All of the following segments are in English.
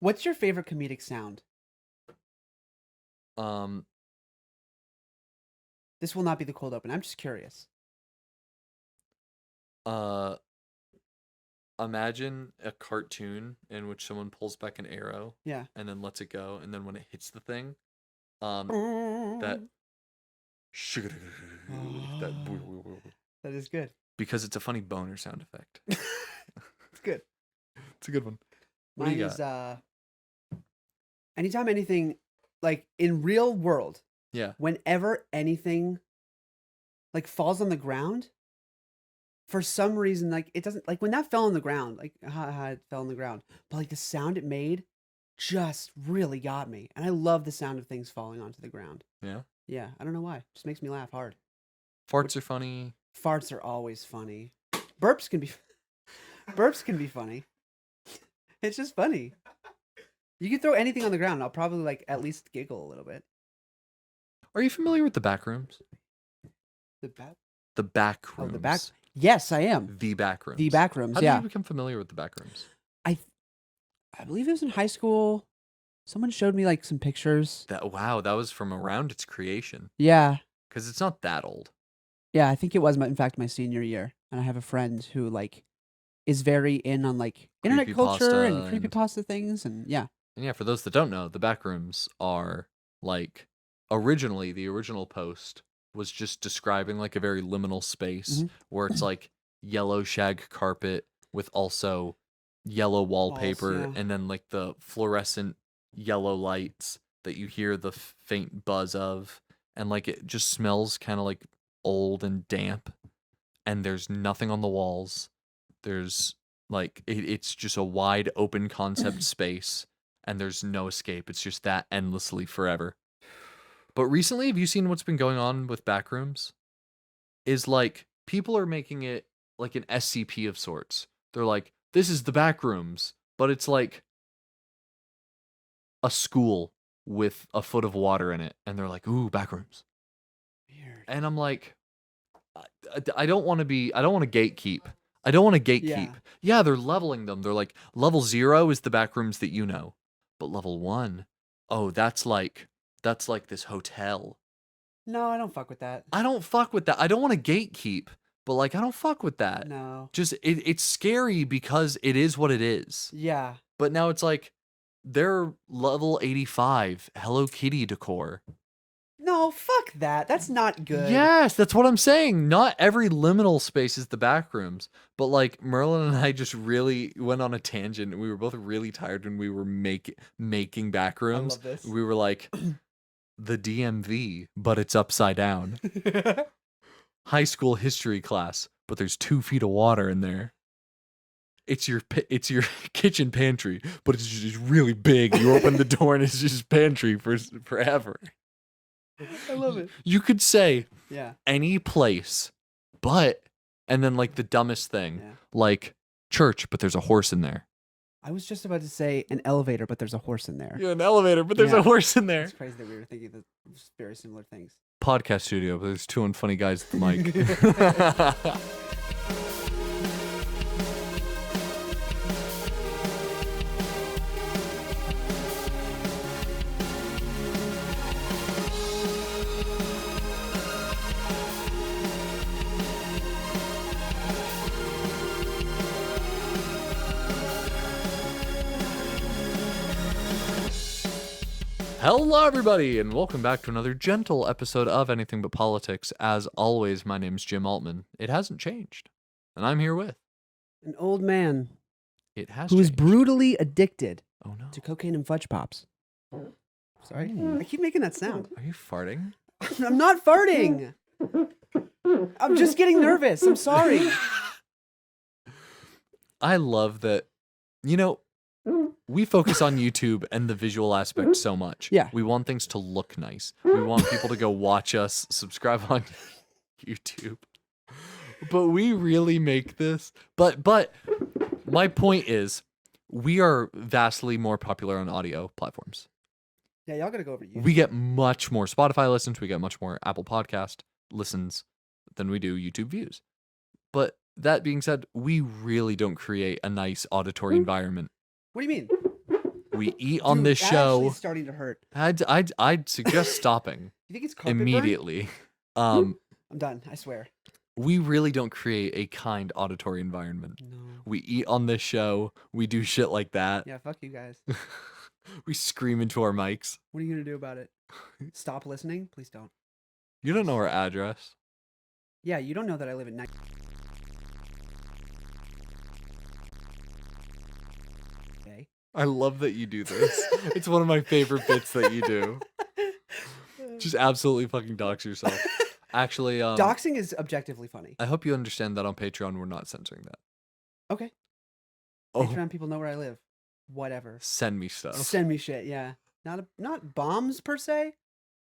What's your favorite comedic sound? Um, This will not be the cold open. I'm just curious. uh, Imagine a cartoon in which someone pulls back an arrow Yeah. and then lets it go, and then when it hits the thing, that that that is good. because it's a funny boner sound effect. It's good. It's a good one. What Mine do you is got? anytime anything like in real world, Yeah. whenever anything like falls on the ground, for some reason, like it doesn't like when that fell on the ground, like it fell on the ground, but like the sound it made just really got me, and I love the sound of things falling onto the ground. Yeah. Yeah, I don't know why, it just makes me laugh hard. Farts are funny. Farts are always funny. Burps can be funny. It's just funny. You can throw anything on the ground, and I'll probably like at least giggle a little bit. Are you familiar with the back rooms? The back. The back rooms. Oh, the back. Yes, I am. The back rooms. The back rooms. How Yeah. did you become familiar with the back rooms? I believe it was in high school. Someone showed me like some pictures. That was from around its creation. Yeah. Because it's not that old. Yeah, I think it was in fact my senior year, and I have a friend who like is very in on like internet culture and creepypasta things, and yeah. And yeah, for those that don't know, the back rooms are like originally the original post was just describing like a very liminal space where it's like yellow shag carpet with also yellow wallpaper Walls, yeah. and then like the fluorescent yellow lights that you hear the faint buzz of, and like it just smells kind of like old and damp, and there's nothing on the walls. There's like it's just a wide open concept space, and there's no escape. It's just that endlessly forever. But recently, have you seen what's been going on with backrooms? Is like people are making it like an SCP of sorts. They're like, this is the backrooms, but it's like a school with a foot of water in it, and they're like, ooh, backrooms. Weird. And I'm like, I don't want to gatekeep. I don't want to gatekeep. Yeah, they're leveling them. They're like, level 0 is the backrooms that you know. But level 1, oh, that's like this hotel. No, I don't fuck with that. I don't fuck with that. I don't want to gatekeep, but like, I don't fuck with that. No. Just, it's scary because it is what it is. Yeah. But now it's like, they're level 85 Hello Kitty decor. No, fuck that. That's not good. Yes, that's what I'm saying. Not every liminal space is the back rooms, but like Merlin and I just really went on a tangent. We were both really tired when we were making back rooms. I love this. We were like, the DMV, but it's upside down. High school history class, but there's 2 feet of water in there. It's your kitchen pantry, but it's just really big. You open the door and it's just pantry for forever. I love it. You could say Yeah. any place, but, and then like the dumbest thing, like church, but there's a horse in there. I was just about to say an elevator, but there's a horse in there. Yeah, an elevator, but there's a horse in there. It's crazy that we were thinking of very similar things. Podcast studio, but there's 2 unfunny guys at the mic. Hello, everybody, and welcome back to another gentle episode of Anything But Politics. As always, my name's Jim Altman. It hasn't changed, and I'm here with an old man. It has who changed. is brutally addicted. Oh no! To cocaine and fudge pops. Sorry, I keep making that sound. Are you farting? I'm not farting. I'm just getting nervous. I'm sorry. I love that. You know, we focus on YouTube and the visual aspect so much. Yeah. We want things to look nice. We want people to go watch us, subscribe on YouTube. But we really make this. But my point is, we are vastly more popular on audio platforms. Yeah, y'all gotta go over YouTube. We get much more Spotify listens. We get much more Apple Podcast listens than we do YouTube views. But that being said, we really don't create a nice auditory environment. What do you mean? We eat on Dude, this that actually show. is starting to hurt. I'd suggest stopping You think it's carpet burn? immediately. I'm done. I swear. We really don't create a kind auditory environment. No. We eat on this show. We do shit like that. Yeah, fuck you guys. We scream into our mics. What are you gonna do about it? Stop listening? Please don't. You don't know our address. Yeah, you don't know that I live at night. Okay. I love that you do this. It's one of my favorite bits that you do. Just absolutely fucking dox yourself. Actually, Doxing is objectively funny. I hope you understand that on Patreon we're not censoring that. Okay. Oh, Patreon people know where I live. Whatever. send me stuff. Send me shit. Yeah. Not bombs per se,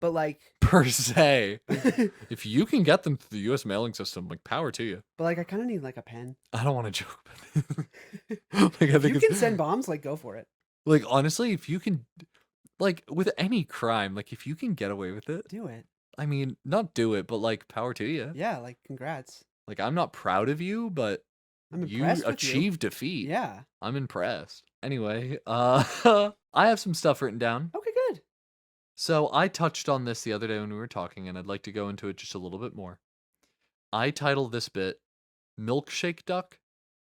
but like. Per se. but If you can get them through the U.S. mailing system, like, power to you. like I kind of need like a pen. I don't want to joke about it. Like, I If think you can send bombs, like go for it. like, honestly, if you can, like, with any crime, like, if you can get away with it, Do it. I mean, not do it, but like, power to you. Yeah, like congrats. Like, I'm not proud of you, but I'm you impressed with achieved defeat. you. Yeah. I'm impressed. Anyway, I have some stuff written down. Okay, good. So I touched on this the other day when we were talking, and I'd like to go into it just a little bit more. I titled this bit Milkshake Duck,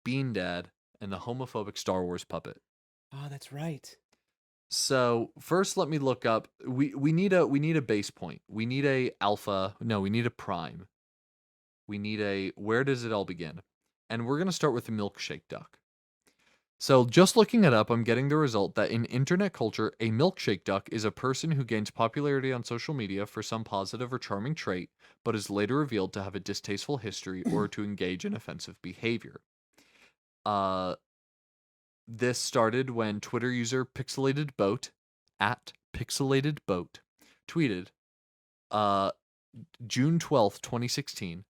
Bean Dad, and the Homophobic Star Wars Puppet. Oh, that's right. So first let me look up we need a base point. We need a alpha. No, we need a prime. We need a where does it all begin? And we're gonna start with the Milkshake Duck. So just looking it up, I'm getting the result that in internet culture, a milkshake duck is a person who gains popularity on social media for some positive or charming trait, but is later revealed to have a distasteful history or to engage in offensive behavior. This started when Twitter user PixelatedBoat @PixelatedBoat tweeted June 12th, 2016.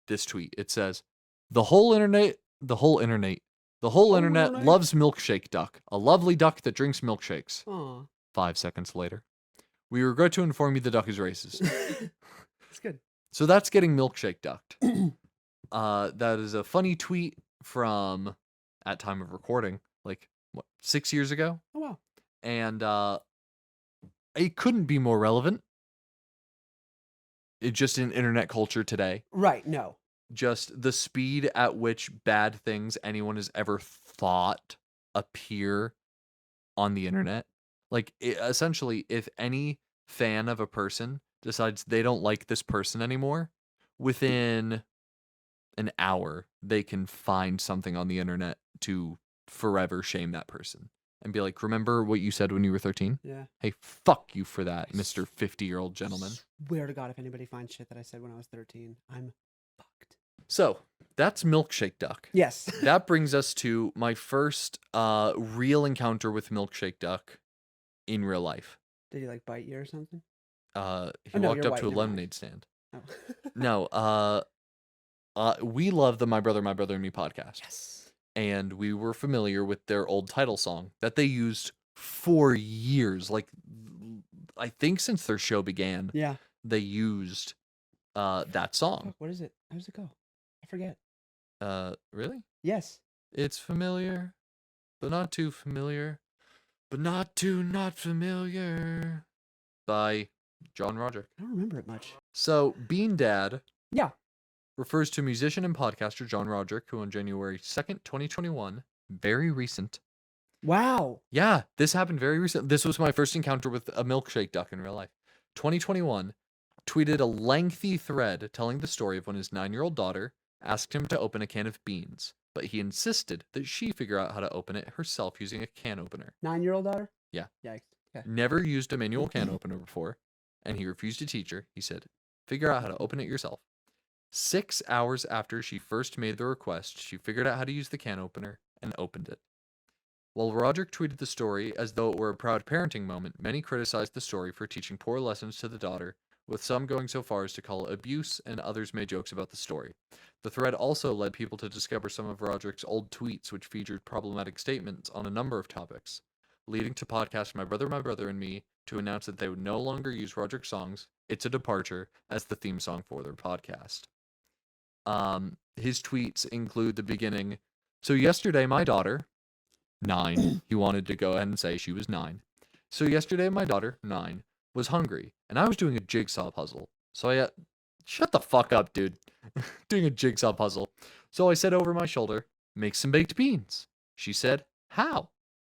This tweet. It says, the whole internet loves Milkshake Duck, a lovely duck that drinks milkshakes. Aw. 5 seconds later. We regret to inform you the duck is racist. It's good. So that's getting Milkshake Ducked. That is a funny tweet from, at time of recording, like, what, 6 years ago? Oh, wow. And it couldn't be more relevant. It just in internet culture today. Right, no. Just the speed at which bad things anyone has ever thought appear on the internet. Like, essentially, if any fan of a person decides they don't like this person anymore, within an hour, they can find something on the internet to forever shame that person. And be like, remember what you said when you were 13? Yeah. Hey, fuck you for that, Mr. 50-year-old gentleman. Swear to God, if anybody finds shit that I said when I was 13, I'm fucked. So, that's Milkshake Duck. Yes. That brings us to my first real encounter with Milkshake Duck in real life. Did he like bite you or something? He no, walked you're up white, to a never mind. lemonade stand. Oh. No, we love the My Brother and Me podcast. Yes. And we were familiar with their old title song that they used for years. Like, I think since their show began, Yeah. they used that song. Fuck, what is it? How does it go? I forget. Really? Yes. It's familiar, but not too familiar, but not too not familiar. By John Roderick. I don't remember it much. So, Bean Dad. Yeah. Refers to musician and podcaster John Roderick, who on January 2nd, 2021, very recent. Wow. Yeah, this happened very recent. This was my first encounter with a milkshake duck in real life. 2021, tweeted a lengthy thread telling the story of when his 9-year-old daughter asked him to open a can of beans, but he insisted that she figure out how to open it herself using a can opener. 9-year-old daughter? Yeah. Yikes. Okay. Never used a manual can opener before, and he refused to teach her. He said, figure out how to open it yourself. 6 hours after she first made the request, she figured out how to use the can opener and opened it. While Roderick tweeted the story as though it were a proud parenting moment, many criticized the story for teaching poor lessons to the daughter, with some going so far as to call it abuse, and others made jokes about the story. The thread also led people to discover some of Roderick's old tweets, which featured problematic statements on a number of topics, leading to podcast My Brother and Me to announce that they would no longer use Roderick's songs, It's a Departure, as the theme song for their podcast. His tweets include the beginning. So yesterday, my daughter, 9. He wanted to go ahead and say she was 9. So yesterday, my daughter, 9, was hungry, and I was doing a jigsaw puzzle. So shut the fuck up, dude. Doing a jigsaw puzzle. So I said over my shoulder, make some baked beans. She said, how?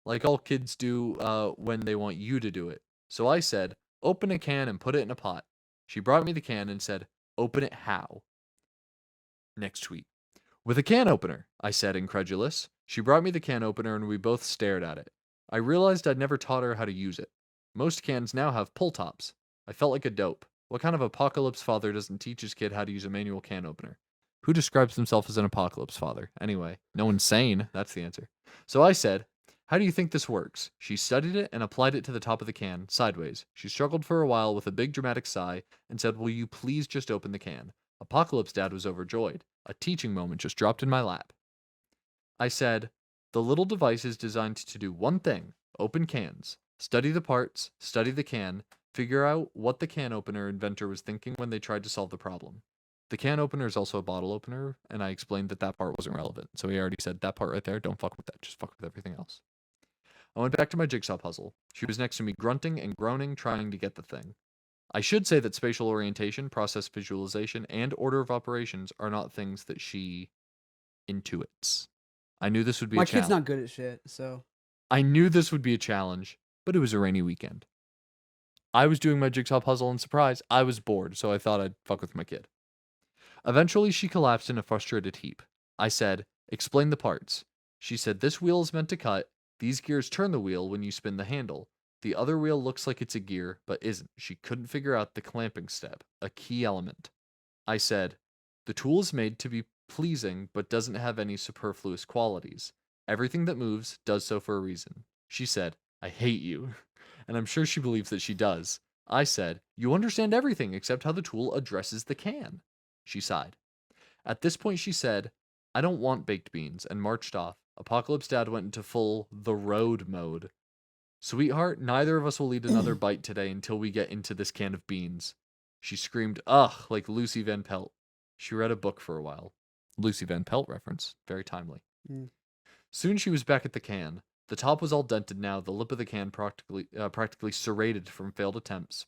Like all kids do when they want you to do it. So I said, open a can and put it in a pot. She brought me the can and said, open it how? Next tweet. With a can opener, I said, incredulous. She brought me the can opener and we both stared at it. I realized I'd never taught her how to use it. Most cans now have pull tops. I felt like a dope. What kind of apocalypse father doesn't teach his kid how to use a manual can opener? Who describes himself as an apocalypse father? Anyway, no one's sane. That's the answer. So I said, how do you think this works? She studied it and applied it to the top of the can, sideways. She struggled for a while with a big dramatic sigh and said, will you please just open the can? Apocalypse Dad was overjoyed. A teaching moment just dropped in my lap. I said, the little device is designed to do one thing, open cans. Study the parts, study the can, figure out what the can opener inventor was thinking when they tried to solve the problem. The can opener is also a bottle opener, and I explained that part wasn't relevant. So he already said that part right there, don't fuck with that, just fuck with everything else. I went back to my jigsaw puzzle. She was next to me grunting and groaning, trying to get the thing. I should say that spatial orientation, process visualization, and order of operations are not things that she intuits. I knew this would be My a kid's challenge. not good at shit, so. I knew this would be a challenge, but it was a rainy weekend. I was doing my jigsaw puzzle and surprise, I was bored, so I thought I'd fuck with my kid. Eventually, she collapsed in a frustrated heap. I said, explain the parts. She said, this wheel is meant to cut. These gears turn the wheel when you spin the handle. The other wheel looks like it's a gear, but isn't. She couldn't figure out the clamping step, a key element. I said, the tool is made to be pleasing, but doesn't have any superfluous qualities. Everything that moves does so for a reason. She said, I hate you. And I'm sure she believes that she does. I said, you understand everything except how the tool addresses the can. She sighed. At this point, she said, I don't want baked beans, and marched off. Apocalypse Dad went into full the road mode. Sweetheart, neither of us will eat another bite today until we get into this can of beans. She screamed, ugh, like Lucy Van Pelt. She read a book for a while. Lucy Van Pelt reference. Very timely. Mm. Soon she was back at the can. The top was all dented now, the lip of the can practically serrated from failed attempts.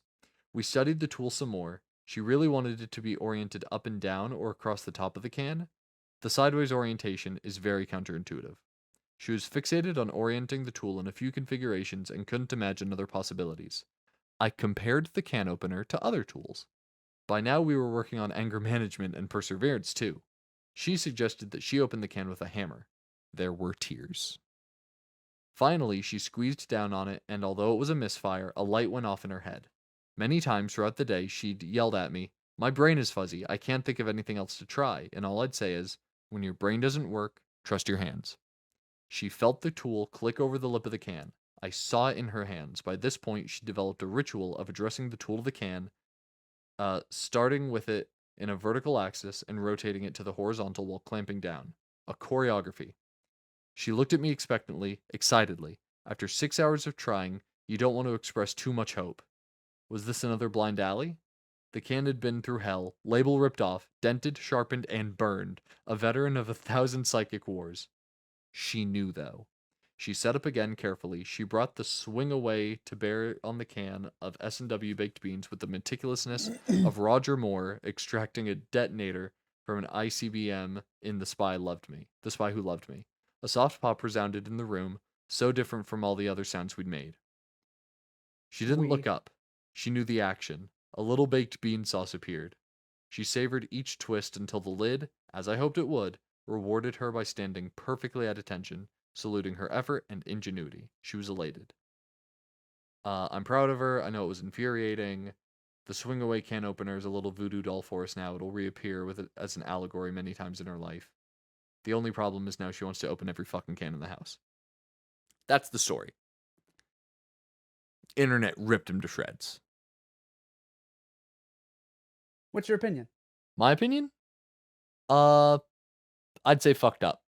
We studied the tool some more. She really wanted it to be oriented up and down or across the top of the can. The sideways orientation is very counterintuitive. She was fixated on orienting the tool in a few configurations and couldn't imagine other possibilities. I compared the can opener to other tools. By now we were working on anger management and perseverance too. She suggested that she open the can with a hammer. There were tears. Finally, she squeezed down on it, and although it was a misfire, a light went off in her head. Many times throughout the day, she'd yelled at me, my brain is fuzzy, I can't think of anything else to try, and all I'd say is, when your brain doesn't work, trust your hands. She felt the tool click over the lip of the can. I saw it in her hands. By this point, she developed a ritual of addressing the tool to the can, starting with it in a vertical axis and rotating it to the horizontal while clamping down. A choreography. She looked at me expectantly, excitedly. After 6 hours of trying, you don't want to express too much hope. Was this another blind alley? The can had been through hell, label ripped off, dented, sharpened, and burned, a veteran of 1,000 psychic wars. She knew, though. She set up again carefully. She brought the swing away to bear on the can of S&W baked beans with the meticulousness of Roger Moore extracting a detonator from an ICBM in The Spy Loved Me. The Spy Who Loved Me. A soft pop resounded in the room, so different from all the other sounds we'd made. She didn't look up. She knew the action. A little baked bean sauce appeared. She savored each twist until the lid, as I hoped it would, rewarded her by standing perfectly at attention, saluting her effort and ingenuity. She was elated. I'm proud of her. I know it was infuriating. The swing away can opener is a little voodoo doll for us now. It'll reappear with it as an allegory many times in her life. The only problem is now she wants to open every fucking can in the house. That's the story. Internet ripped him to shreds. What's your opinion? My opinion? I'd say fucked up.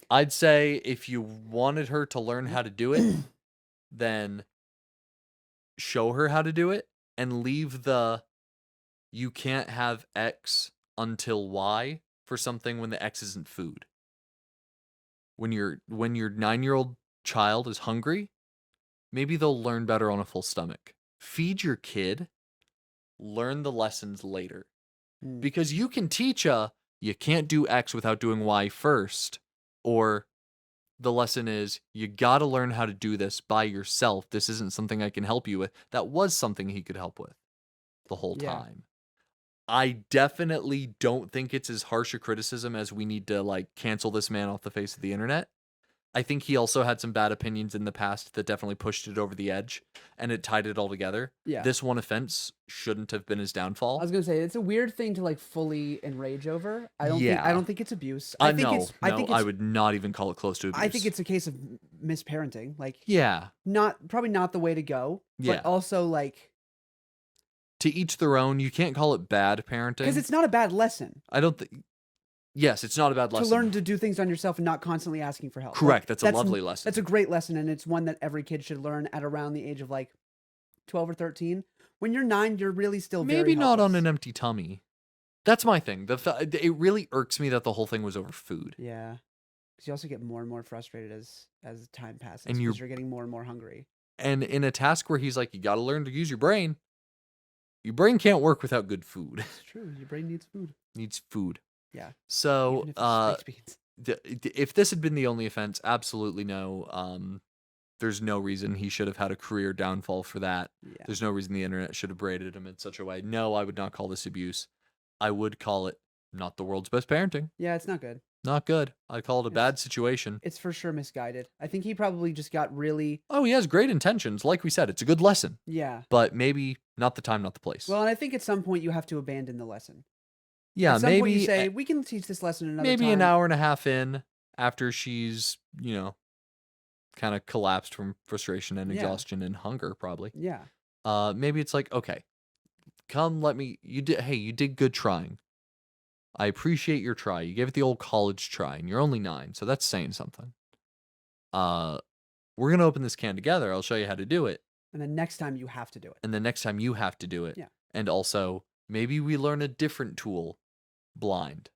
I'd say if you wanted her to learn how to do it, then show her how to do it and leave the you can't have X until Y for something when the X isn't food. When your 9-year-old child is hungry, maybe they'll learn better on a full stomach. Feed your kid, learn the lessons later. Mm. Because you can teach you can't do X without doing Y first. Or the lesson is, you gotta learn how to do this by yourself. This isn't something I can help you with. That was something he could help with the whole Yeah. time. I definitely don't think it's as harsh a criticism as we need to like cancel this man off the face of the internet. I think he also had some bad opinions in the past that definitely pushed it over the edge, and it tied it all together. Yeah. This one offense shouldn't have been his downfall. I was gonna say it's a weird thing to like fully enrage over. I don't Yeah. think it's abuse. I I think no, it's I no, think I it's would not even call it close to abuse. I think it's a case of misparenting. Like yeah, probably not the way to go. Yeah. But also like to each their own. You can't call it bad parenting. because it's not a bad lesson I don't think. Yes, it's not a bad lesson. to learn to do things on yourself and not constantly asking for help. Correct. Like, That's a lovely lesson. That's a great lesson, and it's one that every kid should learn at around the age of like 12 or 13. When you're 9, you're really still very Maybe not on helpless. an empty tummy. That's my thing. It really irks me that the whole thing was over food. Yeah. Because you also get more and more frustrated as time passes And because you're getting more and more hungry. And in a task where he's like, you got to learn to use your brain. Your brain can't work without good food. It's true. Your brain needs food. Needs food. Yeah. So, Even if it's baked beans. if this had been the only offense, absolutely no. There's no reason he should have had a career downfall for that. Yeah. There's no reason the internet should have braided him in such a way. No, I would not call this abuse. I would call it not the world's best parenting. Yeah, it's not good. Not good. I'd call it a bad situation. It's for sure misguided. I think he probably just got really... Oh, he has great intentions. Like we said, it's a good lesson. Yeah. But maybe not the time, not the place. Well, and I think at some point you have to abandon the lesson. Yeah, At some maybe point you say, we can teach this lesson another maybe time. an hour and a half in, after she's, kind of collapsed from frustration and Yeah. exhaustion and hunger, probably. Yeah. Maybe it's like, okay, come you did good trying. I appreciate your try. You gave it the old college try, and you're only 9, so that's saying something. We're gonna open this can together. I'll show you how to do it. And then next time you have to do it. And the next time you have to do it. Yeah. And also, maybe we learn a different tool blind.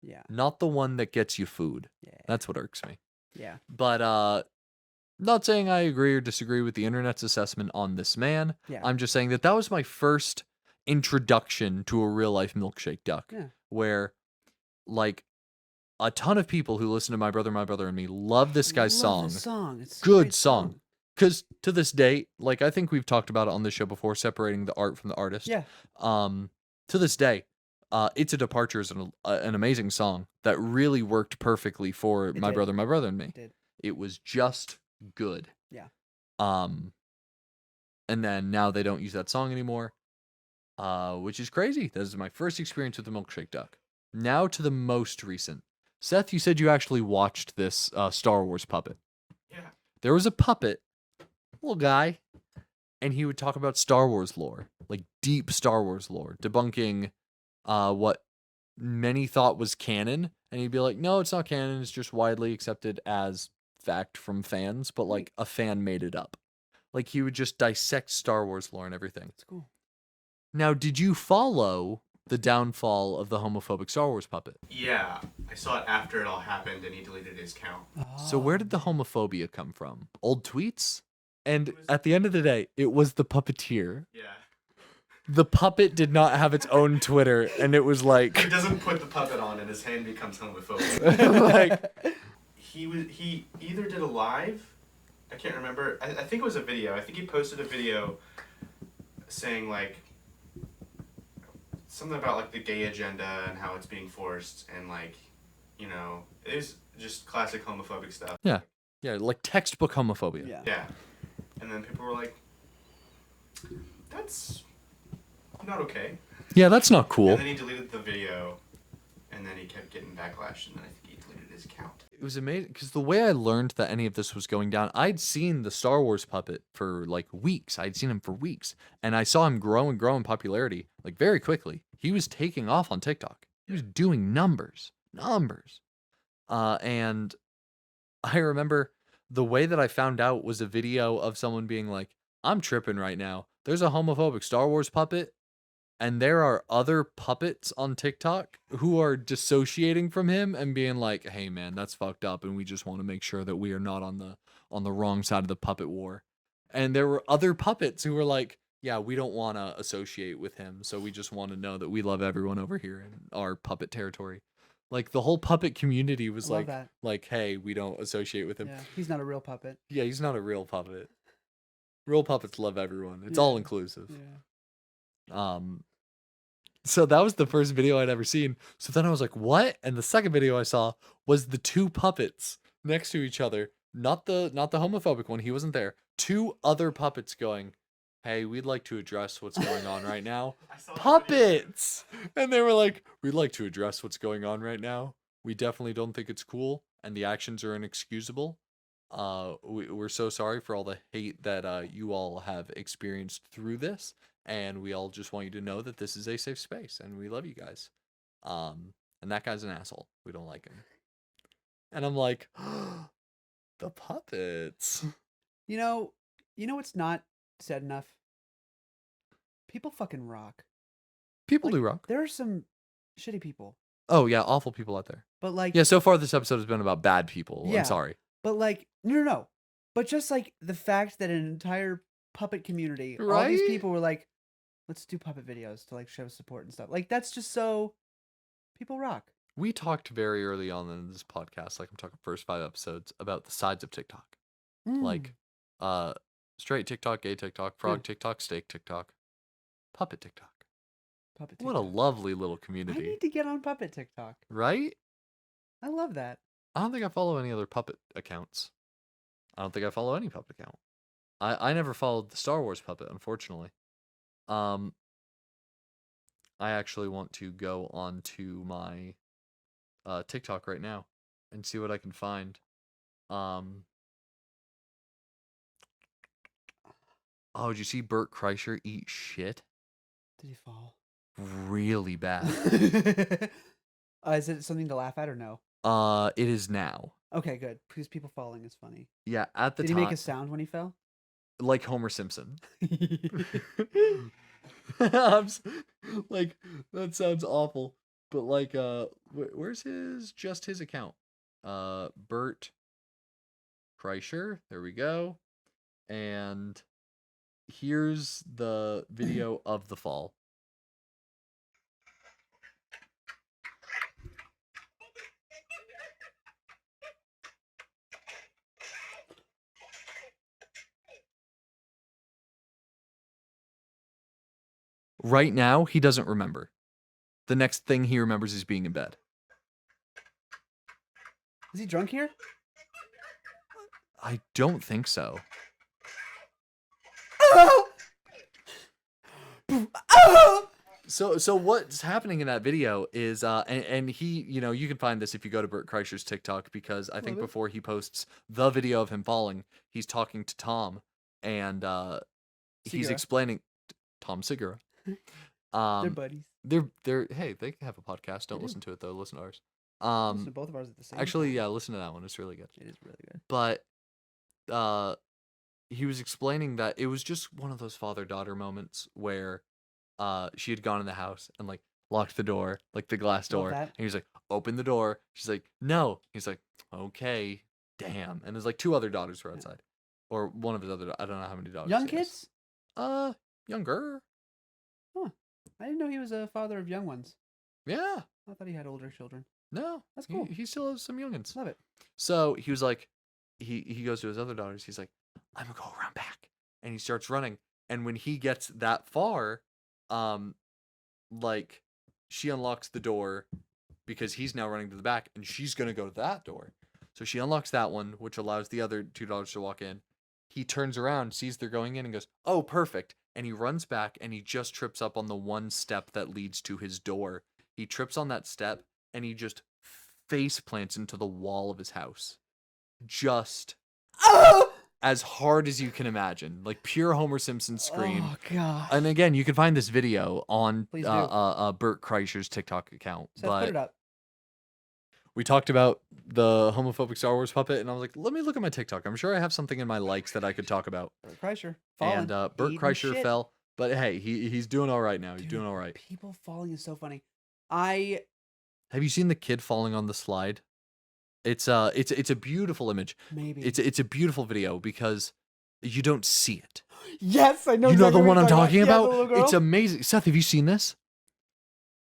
Yeah. Not the one that gets you food. Yeah. That's what irks me. Yeah. But not saying I agree or disagree with the internet's assessment on this man. Yeah. I'm just saying that was my first introduction to a real life Milkshake Duck. Yeah. Where like a ton of people who listen to My Brother and Me love this guy's Love song. this song. It's a Good great song. Because to this day, like I think we've talked about it on this show before, separating the art from the artist. Yeah. To this day, It's a Departure is an amazing song that really worked perfectly for My Brother and Me. It did. It was just good. Yeah. And then now they don't use that song anymore, which is crazy. This is my first experience with the Milkshake Duck. Now to the most recent. Seth, you said you actually watched this Star Wars puppet. Yeah. There was a puppet, little guy, and he would talk about Star Wars lore, like deep Star Wars lore, debunking what many thought was canon, and he'd be like, no, it's not canon, it's just widely accepted as fact from fans, but like a fan made it up. Like he would just dissect Star Wars lore and everything. It's cool. Now, did you follow the downfall of the homophobic Star Wars puppet? Yeah, I saw it after it all happened, and he deleted his account. So where did the homophobia come from? Old tweets? And at the end of the day, it was the puppeteer. Yeah. The puppet did not have its own Twitter, and it was He like, doesn't put the puppet on, and his hand becomes homophobic. like, He either did a live, I can't remember. I think it was a video. I think he posted a video saying like something about like the gay agenda and how it's being forced, and like, it is just classic homophobic stuff. yeah, like textbook homophobia. Yeah. Yeah. And then people were like, that's not okay. Yeah, that's not cool. And then he deleted the video, and then he kept getting backlash, and then I think he deleted his account. It was amazing because the way I learned that any of this was going down, I'd seen the Star Wars puppet for like weeks. I'd seen him for weeks, and I saw him grow and grow in popularity like very quickly. He was taking off on TikTok. He was doing numbers. And I remember the way that I found out was a video of someone being like, I'm tripping right now. There's a homophobic Star Wars puppet, and there are other puppets on TikTok who are dissociating from him and being like, hey man, that's fucked up, and we just want to make sure that we are not on the on the wrong side of the puppet war. And there were other puppets who were like, yeah, we don't want to associate with him, so we just want to know that we love everyone over here in our puppet territory. Like the whole puppet community was I love that. like, hey, we don't associate with him. Yeah, he's not a real puppet. Yeah, he's not a real puppet. Real puppets love everyone. It's Yeah. all inclusive. Yeah. So that was the first video I'd ever seen. So then I was like, what? And the second video I saw was the two puppets next to each other. Not the homophobic one. He wasn't there. Two other puppets going, hey, we'd like to address what's going on right now. I saw that video. Puppets! And they were like, we'd like to address what's going on right now. We definitely don't think it's cool, and the actions are inexcusable. We're so sorry for all the hate that you all have experienced through this, and we all just want you to know that this is a safe space, and we love you guys. And that guy's an asshole. We don't like him. And I'm like, the puppets. You know what's not said enough? People fucking rock. People do rock. There are some shitty people, Oh, yeah, awful people out there. but like, Yeah, so far this episode has been about bad people. Yeah. I'm sorry. but like, no. But just like the fact that an entire puppet community, all these Right? people were like, let's do puppet videos to like show support and stuff. Like that's just so. People rock. We talked very early on in this podcast, like I'm talking first 5 episodes, about the sides of TikTok. Like straight TikTok, gay TikTok, frog TikTok, steak TikTok, puppet TikTok. Puppet What a TikTok. lovely little I community. need to get on puppet TikTok. Right? I love that. I don't think I follow any other puppet accounts. I don't think I follow any puppet account. I never followed the Star Wars puppet, unfortunately. I actually want to go on to my TikTok right now and see what I can find. Oh, did you see Bert Kreischer eat shit? Did he fall? Really bad. Is it something to laugh at or no? It is now. Okay, good. Because people falling is funny. Yeah, at the Did he time, make a sound when he fell? like Homer Simpson. Like that sounds awful, but like, where's just his account? Bert Kreischer. There we go. And here's the video of the fall. Right now, he doesn't remember. The next thing he remembers is being in bed. Is he drunk here? I don't think so. So what's happening in that video is and he, you can find this if you go to Bert Kreischer's TikTok, because I think Love it. before he posts the video of him falling, he's talking to Tom, and he's Segura. explaining Tom Segura. They're buddies. They're hey, they can have a podcast. Don't They do. listen to it though. Listen to ours. Listen to both of ours at the same Actually, time. yeah, listen to that one. It's really good. It is really good. But he was explaining that it was just one of those father-daughter moments where she had gone in the house and like locked the door, like the glass Love door, that. and he was like, open the door. She's like, no. He's like, okay, damn. And there's like 2 other daughters were outside, or one of his other, I don't know how many daughters. Young he has. kids? Younger. I didn't know he was a father of young ones. Yeah. I thought he had older children. No. That's cool. He still has some youngins. Love it. So he was like, he goes to his other daughters. He's like, I'm gonna go around back, and he starts running. And when he gets that far, like she unlocks the door because he's now running to the back, and she's gonna go to that door. So she unlocks that one, which allows the other 2 daughters to walk in. He turns around, sees they're going in, and goes, "Oh, perfect!" And he runs back, and he just trips up on the one step that leads to his door. He trips on that step, and he just face plants into the wall of his house. Just as hard as you can imagine, like pure Homer Simpson scream. Oh god. And again, you can find this video on Please do. Bert Kreischer's TikTok account. Seth, put it But up. we talked about the homophobic Star Wars puppet, and I was like, let me look at my TikTok. I'm sure I have something in my likes that I could talk about. Bert Kreischer. Falling. And Bert Eating Kreischer shit. fell, but hey, he's doing all right now. He's Dude, doing all right. People falling is so funny. I Have you seen the kid falling on the slide? It's a beautiful image. Maybe. It's a beautiful video because you don't see it. Yes, I know. You know exactly the what one you're I'm talking Yeah, the about? little girl. It's amazing. Seth, have you seen this?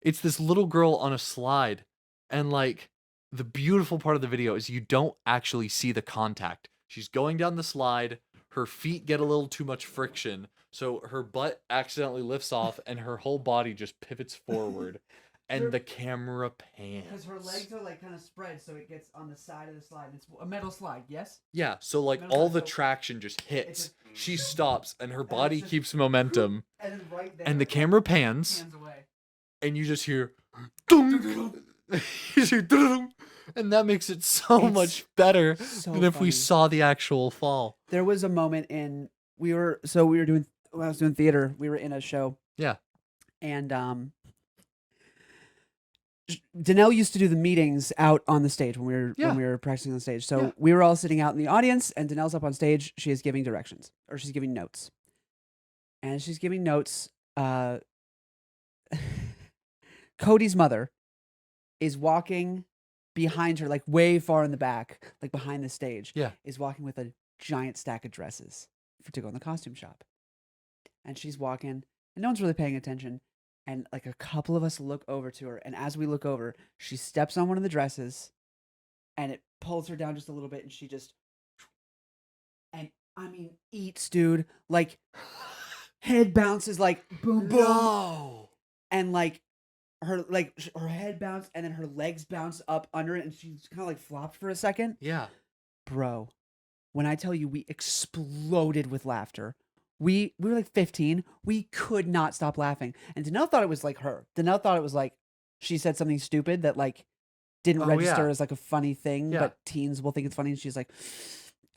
It's this little girl on a slide, and like the beautiful part of the video is you don't actually see the contact. She's going down the slide, her feet get a little too much friction, so her butt accidentally lifts off and her whole body just pivots forward. And the camera pans. Because her legs are like kind of spread, so it gets on the side of the slide. It's a metal slide, yes? Yeah, so like Metal all slide, the so traction just hits. it's She stops and her it's body just keeps momentum. And then right there, And the like, camera pans. hands away. And you just hear dunk, you hear dunk, and that makes it so It's much better so than if we funny. saw the actual fall. There was a moment when I was doing theater, we were in a show. Yeah. And Danelle used to do the meetings out on the stage when we were practicing on stage. So we were all sitting out in the audience, and Danelle's up on stage. She is giving directions, or she's giving notes. And she's giving notes. Cody's mother is walking behind her, like way far in the back, like behind the stage. Yeah. Is walking with a giant stack of dresses to go in the costume shop. And she's walking, and no one's really paying attention. And like a couple of us look over to her, and as we look over, she steps on one of the dresses, and it pulls her down just a little bit, and she just, and I mean, eats, dude. Like, head bounces, like boom, boom, No. and like her head bounced, and then her legs bounced up under it, and she's kind of like flopped for a second. Yeah. Bro, when I tell you, we exploded with laughter. We were like 15. We could not stop laughing. And Danelle thought it was like her. Danelle thought it was like she said something stupid that like didn't register as like a funny thing, but teens will think it's funny. And she's like,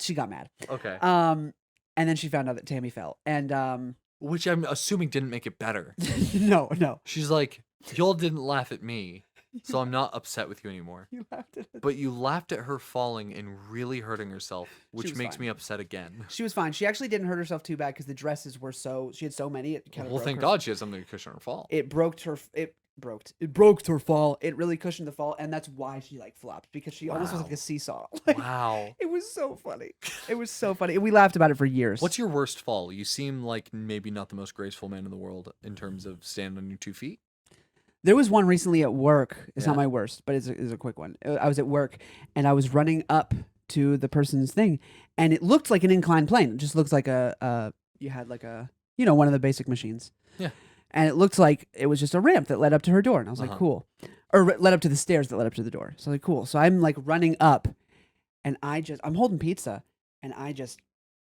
she got mad. Okay. And then she found out that Tammy fell. And Which I'm assuming didn't make it better. no. She's like, y'all didn't laugh at me, so I'm not upset with you anymore. You laughed at it. But you laughed at her falling and really hurting herself, which was makes fine. me upset again. She was fine. She actually didn't hurt herself too bad because the dresses were she had so many. It kind of Well, thank her. God she had something to cushion her fall. It broke her fall. It really cushioned the fall, and that's why she like flopped, because she almost was like a seesaw. Like, Wow. it was so funny. It was so funny. And we laughed about it for years. What's your worst fall? You seem like maybe not the most graceful man in the world in terms of standing on your 2 feet. There was one recently at work. It's Yeah. not my worst, but it's a quick one. I was at work, and I was running up to the person's thing, and it looked like an inclined plane. It just looks like you had like one of the basic machines. Yeah. And it looked like it was just a ramp that led up to her door. And I was like, Uh-huh. cool. Or led up to the stairs that led up to the door. So like, cool. So I'm like running up, and I'm holding pizza, and I just,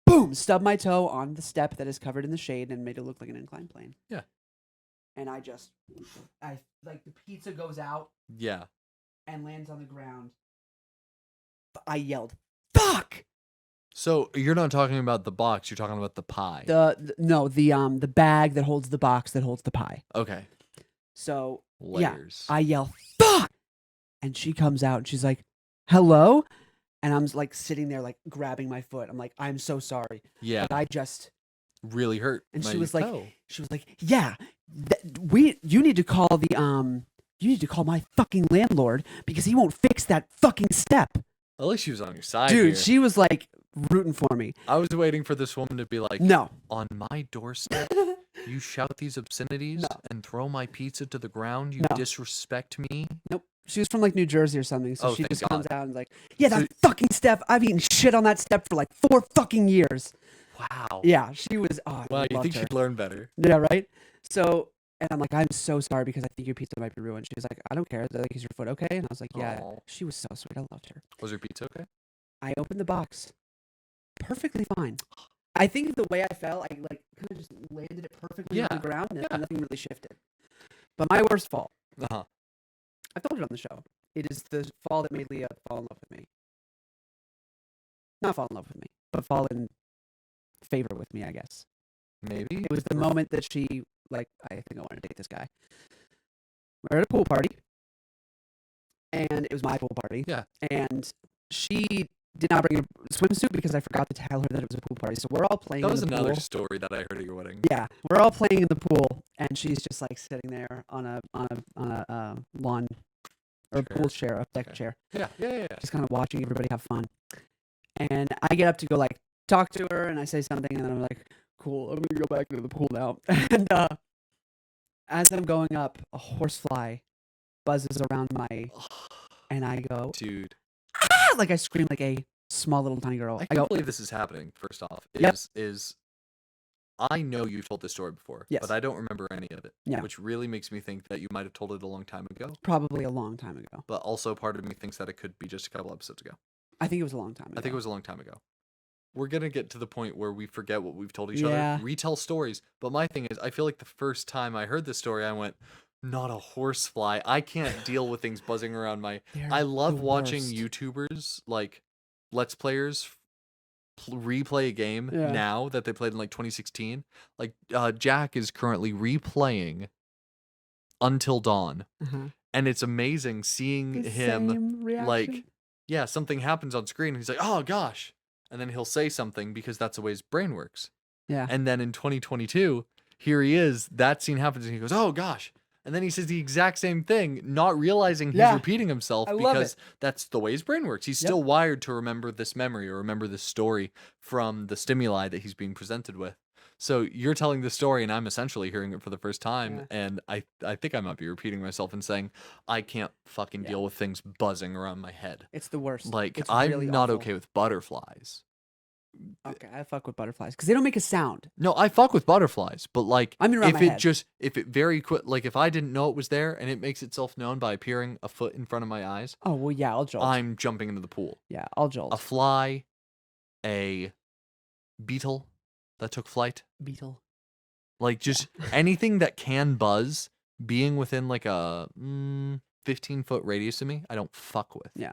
boom, stubbed my toe on the step that is covered in the shade and made it look like an inclined plane. Yeah. And I like the pizza goes out Yeah. and lands on the ground. I yelled, fuck! So you're not talking about the box, you're talking about the pie. The bag that holds the box that holds the pie. Okay. So Layers. yeah, I yell, fuck! And she comes out and she's like, hello? And I'm like sitting there like grabbing my foot. I'm like, I'm so sorry. Yeah. But I just Really hurt. and my she was like, toe. yeah, you need to call my fucking landlord because he won't fix that fucking step. At least she was on your side. Dude, here. she was like rooting for me. I was waiting for this woman to be like, No. on my doorstep, you shout these obscenities No. and throw my pizza to the ground. You No. disrespect me. Nope. She was from like New Jersey or something. So Oh, she thank just comes God. out and is like, yeah, that So- fucking step. I've eaten shit on that step for like 4 fucking years. Wow. Yeah, she was. Oh, Wow, I you loved think her. she'd learn better? Yeah, right. So, and I'm like, I'm so sorry because I think your pizza might be ruined. She was like, I don't care. Like, is your foot okay? And I was like, yeah. Aw. She was so sweet. I loved her. Was her pizza okay? I opened the box, perfectly fine. I think the way I fell, I like kind of just landed it perfectly on Yeah, the ground, and yeah. nothing really shifted. But my worst fall, Uh-huh. I told it on the show. It is the fall that made Leah fall in love with me. Not fall in love with me, but fall in favor with me, I guess. Maybe. It was the moment that she, like, I think I want to date this guy. We're at a pool party, and it was my pool party. Yeah. And she did not bring a swimsuit because I forgot to tell her that it was a pool party. So we're all playing That in was the another pool. story that I heard at your wedding. Yeah, we're all playing in the pool, and she's just like sitting there on a lawn or pool chair, a deck Okay. chair. Yeah. Just kind of watching everybody have fun. And I get up to go like talk to her, and I say something, and then I'm like, "Cool, I'm gonna go back into the pool now." And as I'm going up, a horsefly buzzes around and I go, Dude, ah! Like I scream like a small little tiny girl. I I go, can't believe this is happening. First off, Yep. is I know you've told this story before, Yes. but I don't remember any of it. Yeah. Which really makes me think that you might have told it a long time ago. Probably a long time ago. But also part of me thinks that it could be just a couple episodes ago. I think it was a long time ago. I think it was a long time ago. We're gonna get to the point where we forget what we've told each Yeah. other, retell stories. But my thing is, I feel like the first time I heard this story, I went, "Not a horsefly! I can't deal with things buzzing around my." They're I love the watching worst. YouTubers like Let's Players replay a game Yeah. now that they played in like 2016. Like Jack is currently replaying Until Dawn, Uh-huh. and it's amazing seeing The him same reaction. like, yeah, something happens on screen and he's like, "Oh gosh," and then he'll say something because that's the way his brain works. Yeah. And then in 2022, here he is, that scene happens and he goes, "Oh gosh," and then he says the exact same thing, not realizing he's Yeah. repeating himself I love because it. that's the way his brain works. He's Yep. still wired to remember this memory or remember this story from the stimuli that he's being presented with. So you're telling the story and I'm essentially hearing it for the first time. Yeah. And I think I might be repeating myself and saying, I can't fucking Yeah. deal with things buzzing around my head. It's the worst. Like, It's I'm really not awful. okay with butterflies. Okay, I fuck with butterflies because they don't make a sound. No, I fuck with butterflies, but like, I mean, around if my it head. just, if it very quick, like if I didn't know it was there and it makes itself known by appearing a foot in front of my eyes, Oh well, yeah, I'll jolt. I'm jumping into the pool. Yeah, I'll jolt. A fly, a beetle that took flight, Beetle. like just anything that can buzz, being within like a 15-foot radius of me, I don't fuck with. Yeah.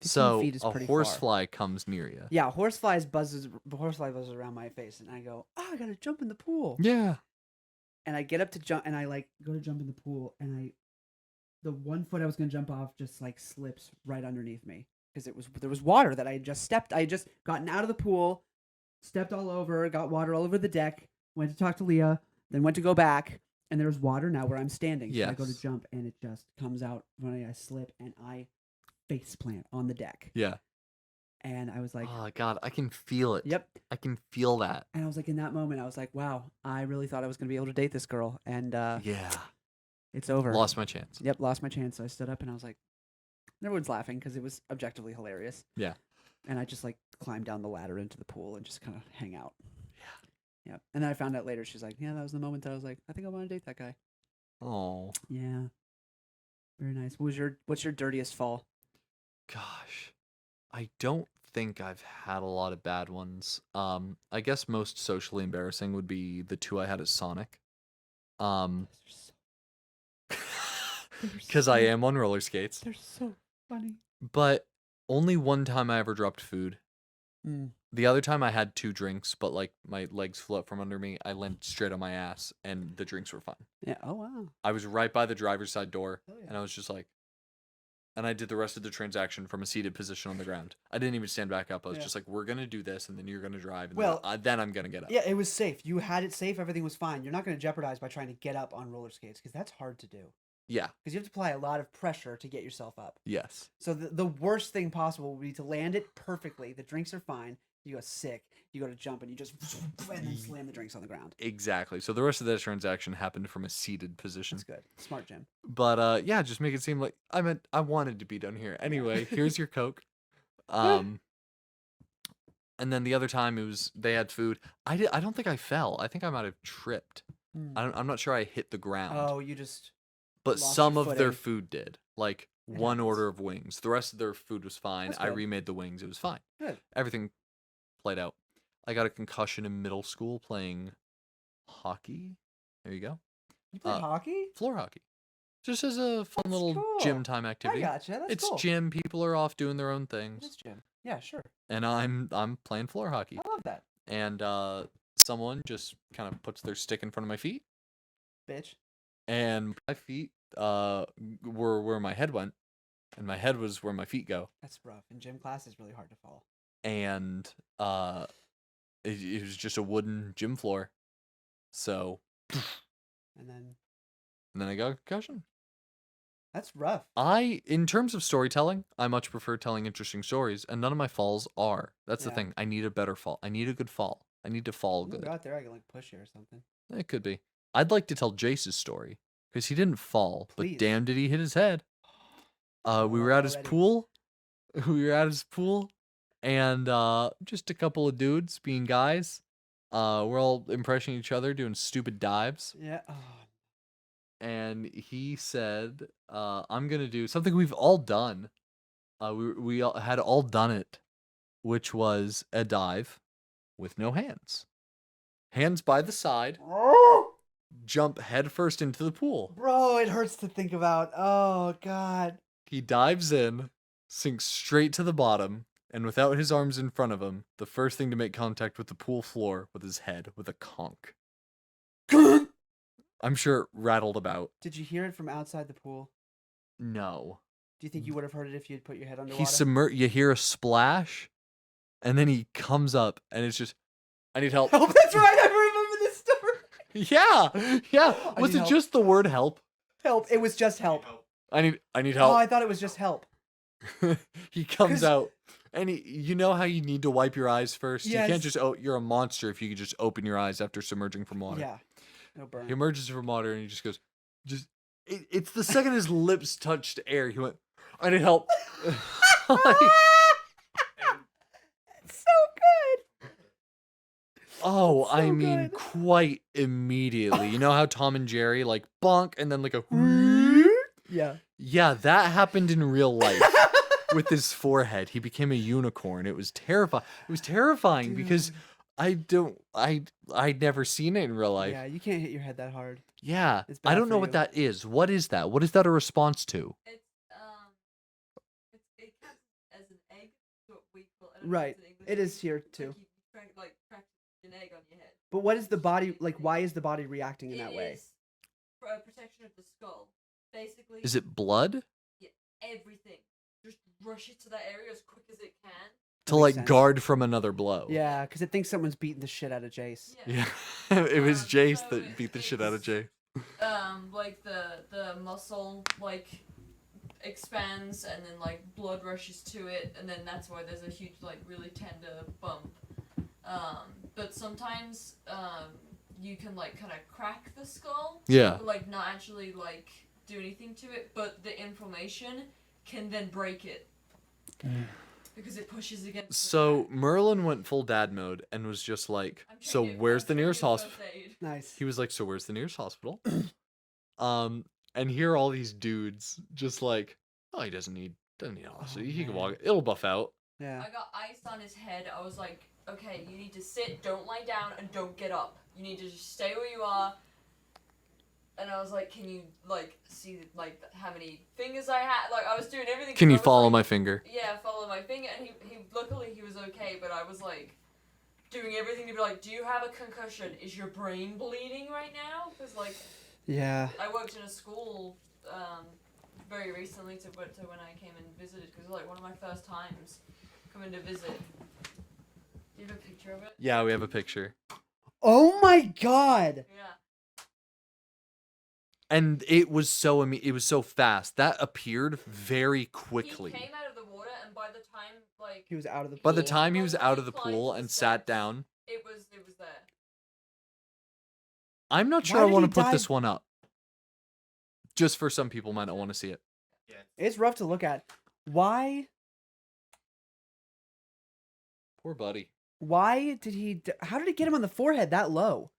15 So feet is a pretty far. horsefly comes near you. Yeah, horsefly buzzes around my face, and I go, "Oh, I gotta jump in the pool." Yeah. And I get up to jump, and I like go to jump in the pool, and the 1 foot I was gonna jump off just like slips right underneath me because there was water that I had just stepped. I had just gotten out of the pool, stepped all over, got water all over the deck. Went to talk to Leah, then went to go back, and there's water now where I'm standing. So I go to Yes. jump, and it just comes out when I slip, and I face plant on the deck. Yeah. And I was like, Oh God, I can feel it. "Yep." I can feel that. And I was like, in that moment, I was like, "Wow, I really thought I was gonna be able to date this girl, and Yeah. it's over." Lost my chance. Yep, lost my chance. So I stood up, and I was like, and everyone's laughing because it was objectively hilarious. Yeah. And I just like climbed down the ladder into the pool and just kind of hang out. Yeah. Yep. And then I found out later, she's like, "Yeah, that was the moment that I was like, I think I want to date that guy." Oh Yeah. Very nice. What's your dirtiest fall? gosh, I don't think I've had a lot of bad ones. I guess most socially embarrassing would be the two I had at Sonic. Those are Because I am on roller skates. They're so funny. But only one time I ever dropped food. Mm. The other time I had 2 drinks, but like my legs flew up from under me. I landed straight on my ass, and the drinks were fine. Yeah. Oh wow. I was right by the driver's side door, Oh, yeah. and I was just like, and I did the rest of the transaction from a seated position on the ground. I didn't even stand back up. I was Yeah. just like, we're gonna do this, and then you're gonna drive, and Well, then I'm gonna get up. Yeah, it was safe. You had it safe. Everything was fine. You're not going to jeopardize by trying to get up on roller skates because that's hard to do. Yeah. Because you have to apply a lot of pressure to get yourself up. Yes. So the worst thing possible would be to land it perfectly. The drinks are fine. You go sick. You go to jump and you just and then slam the drinks on the ground. Exactly. So the rest of that transaction happened from a seated position. That's good. Smart, Jim. But yeah, just make it seem like I wanted to be done here. Anyway, here's your Coke. And then the other time they had food. I don't think I fell. I think I might have tripped. Hmm. I'm not sure I hit the ground. Oh, you just But lost some your of their footing. food did. Like It one happens. order of wings. The rest of their food was fine. That's I good. remade the wings. It was fine. Good. Everything played out. I got a concussion in middle school playing hockey. There you go. You play hockey? Floor hockey. Just as a fun That's little cool. gym time I activity. gotcha. That's It's cool. gym. People are off doing their own things. It's gym. Yeah, sure. And I'm playing floor hockey. I love that, And someone just kind of puts their stick in front of my feet. bitch. And my feet were where my head went. And my head was where my feet go. That's rough. In gym class, it's really hard to fall. And it was just a wooden gym floor. So And then and then I got a concussion. That's rough. In terms of storytelling, I much prefer telling interesting stories, and none of my falls are. That's the Yeah. thing. I need a better fall. I need a good fall. I need to fall You can good. go out there, I can like push you or something. It could be. I'd like to tell Jace's story because he didn't fall, Please. but damn, did he hit his head. We were at his Already. pool. We were at his pool, and just a couple of dudes being guys. We're all impressing each other, doing stupid dives. Yeah. Oh. And he said, "I'm gonna do something we've all done. We all had all done it, which was a dive with no hands, hands by the side, jump headfirst into the pool. Bro, it hurts to think about. Oh God. He dives in, sinks straight to the bottom, and without his arms in front of him, the first thing to make contact with the pool floor with his head with a conch. I'm sure it rattled about. Did you hear it from outside the pool? No. Do you think you would have heard it if you'd put your head underwater? You hear a splash, and then he comes up, and it's just, I need help. Help! That's right. I remember this story. Yeah. I Was need it help. just the word help? Help! It was just help. I need Oh, help. I thought it was just help. He comes 'Cause- out, and you know how you need to wipe your eyes first? You Yes. can't just, you're a monster if you could just open your eyes after submerging from water. Yeah. No burn. He emerges from water, and he just goes, it's the second his lips touched air, he went, I need help. Like, It's so good. oh, so I mean, good. quite immediately. You know how Tom and Jerry, like, bonk, and then like a Yeah. yeah, that happened in real life. With his forehead, he became a unicorn. It was terrifying. It was terrifying because I'd never seen it in real life. Yeah, you can't hit your head that hard. Yeah, It's I bad don't know for what you. that is. What is that? What is that a response to? It counts as an egg. What we call. I don't know if Right. it's an English It word. is here Like too. you crack an egg on your head. But what is the body like? Why is the body reacting in that way? It is for a protection of the skull. Basically, Is it blood? everything. Just rush it to that area as quick as it can. To makes like sense. guard from another blow. Yeah, because it thinks someone's beating the shit out of Jace. Yeah. It was Jace so that beat the shit out of it's- Jay. Like the muscle like expands and then like blood rushes to it and then that's why there's a huge like really tender bump. But sometimes you can like kind of crack the skull. Yeah. But, like not actually like do anything to it, but the inflammation can then break it. Because it pushes against the So crack. Merlin went full dad mode and was just like, I'm so treating it- where's I'm the treating nearest it as hospital? first aid. Nice. He was like, so where's the nearest hospital? And here are all these dudes just like, oh, he doesn't need a hospital. He can man. walk. It'll buff out. Yeah. I got ice on his head. I was like, okay, you need to sit, don't lie down, and don't get up. You need to just stay where you are. And I was like, can you, like, see, like, how many fingers I had? Like, I was doing everything. Can I you was follow like, my finger? Yeah, follow my finger. And luckily, he was okay, but I was, like, doing everything to be like, do you have a concussion? Is your brain bleeding right now? Because, like, Yeah. I worked in a school very recently to when I came and visited because it was like one of my first times coming to visit. Do you have a picture of it? Yeah, we have a picture. Oh my God. Yeah. And it was so fast. That appeared very quickly. He came out of the water, and by the time like He was out of the By pool. the time he By was the time out he of the climbed pool the and sat steps, down, it was there. I'm not sure Why I did want he to put dive- this one up. Just for some people might not want to see it. Yeah. It's rough to look at. Why? Poor buddy. Why did he? How did it get him on the forehead that low?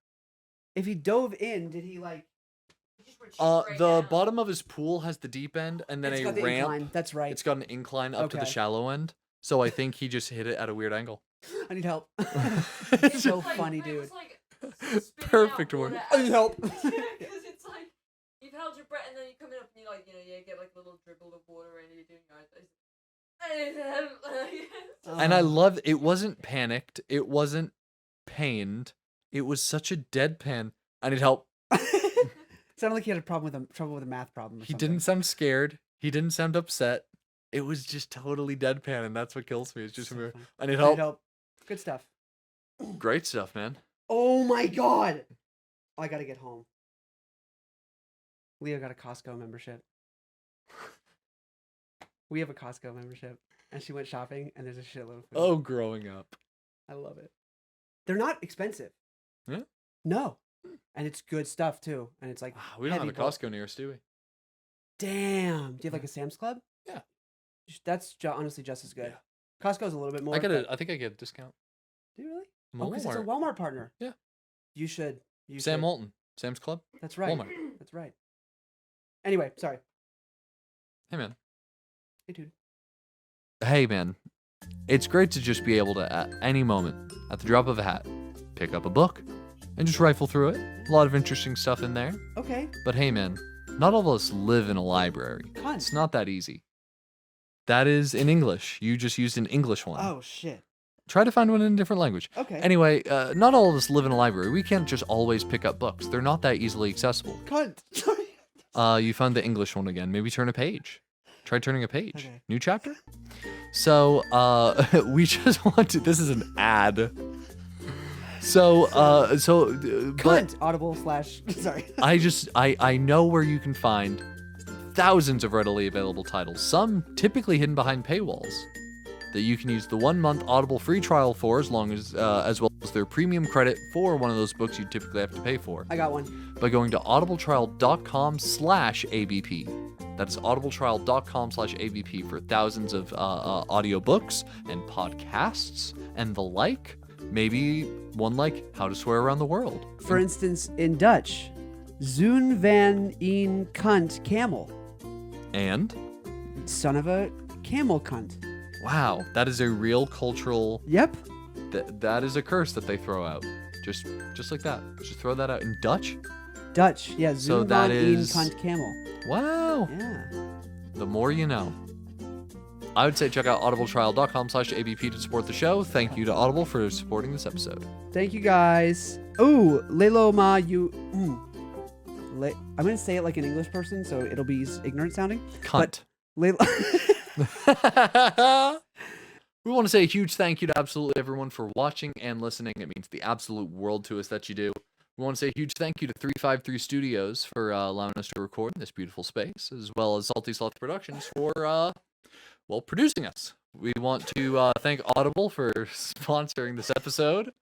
If he dove in, did he like? He just went straight The down. bottom of his pool has the deep end and then It's a got the ramp. incline. That's right. It's got an incline up to the Okay. shallow end. So I think he just hit it at a weird angle. I need help. It's so Like, funny, it dude. was like spitting Perfect out word. water I need help. Because it's like you've held your breath and then you come in up and you like you get like a little dribble of water and you're doing your eyes. And I Uh, love it wasn't panicked. It wasn't pained. It was such a deadpan. I need help. Sounded like he had a trouble with a math problem. Or He something. didn't sound scared. He didn't sound upset. It was just totally deadpan, and that's what kills me. It's just So him. funny. I need I need help. help. Good stuff. Great stuff, man. Oh my God! I gotta get home. Leo got a Costco membership. We have a Costco membership, and she went shopping, and there's a shitload of food. Oh, growing up. I love it. They're not expensive. Yeah? No. And it's good stuff, too. And it's like, We don't have a heavy bulk. Costco near us, do we? Damn. Do you have like a Sam's Club? Yeah. That's honestly just as good. Yeah. Costco's a little bit more. I but- think I get a discount. Do you really? I'm Oh, because it's a Walmart partner. Yeah. You should. Sam should. Walton. Sam's Club. That's right. Walmart. That's right. Anyway, sorry. Hey, man. Hey, dude. Hey, man. It's great to just be able to, at any moment, at the drop of a hat, pick up a book and just rifle through it. A lot of interesting stuff in there. Okay. But hey, man, not all of us live in a library. Cunt. It's not that easy. That is in English. You just used an English one. Oh, shit. Try to find one in a different language. Okay. Anyway, not all of us live in a library. We can't just always pick up books. They're not that easily accessible. Cunt. Sorry. You found the English one again. Maybe turn a page. Try turning a page. Okay. New chapter? So, we just want to... This is an ad. So, but Cunt. Audible / sorry. I know where you can find thousands of readily available titles, some typically hidden behind paywalls, that you can use the 1-month Audible free trial for, as well as their premium credit for one of those books you typically have to pay for, I got one. by going to audibletrial.com/ABP. That's audibletrial.com/ABP for thousands of audiobooks and podcasts and the like. Maybe one like How to Swear Around the World. For instance, in Dutch, Zoon van een cunt camel. And, Son of a camel cunt. wow, that is a real cultural... Yep. That is a curse that they throw out. Just like that. Just throw that out in Dutch. Dutch. Yeah, Zoon So that van een is- cunt camel. Wow. Yeah. The more you know. I would say check out audibletrial.com/ABP to support the show. Thank you to Audible for supporting this episode. Thank you guys. Ooh, Lelo ma you. I'm gonna say it like an English person, so it'll be ignorant sounding. Cunt. Lelo. We want to say a huge thank you to absolutely everyone for watching and listening. It means the absolute world to us that you do. We want to say a huge thank you to 353 Studios for allowing us to record in this beautiful space, as well as Salty Sloth Productions for, producing us. We want to thank Audible for sponsoring this episode.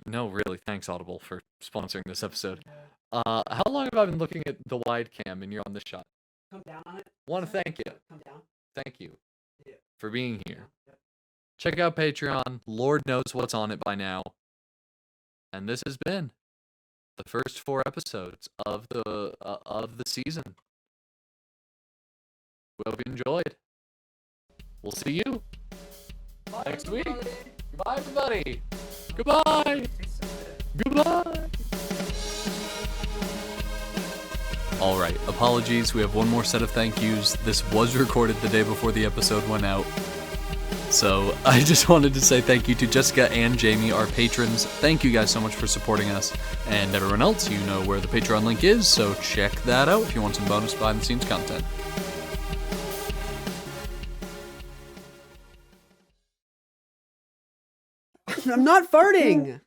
No, really, thanks Audible for sponsoring this episode. How long have I been looking at the wide cam and you're on this shot? Come down on it. Want to thank you. Come down. Thank you Yeah. for being here. Yep. Check out Patreon. Lord knows what's on it by now. And this has been the first 4 episodes of the season. We hope you enjoyed. We'll see you next week. Goodbye, everybody. Goodbye. Goodbye. All right. Apologies. We have one more set of thank yous. This was recorded the day before the episode went out. So I just wanted to say thank you to Jessica and Jamie, our patrons. Thank you guys so much for supporting us. And everyone else, you know where the Patreon link is, so check that out if you want some bonus behind-the-scenes content. I'm not farting.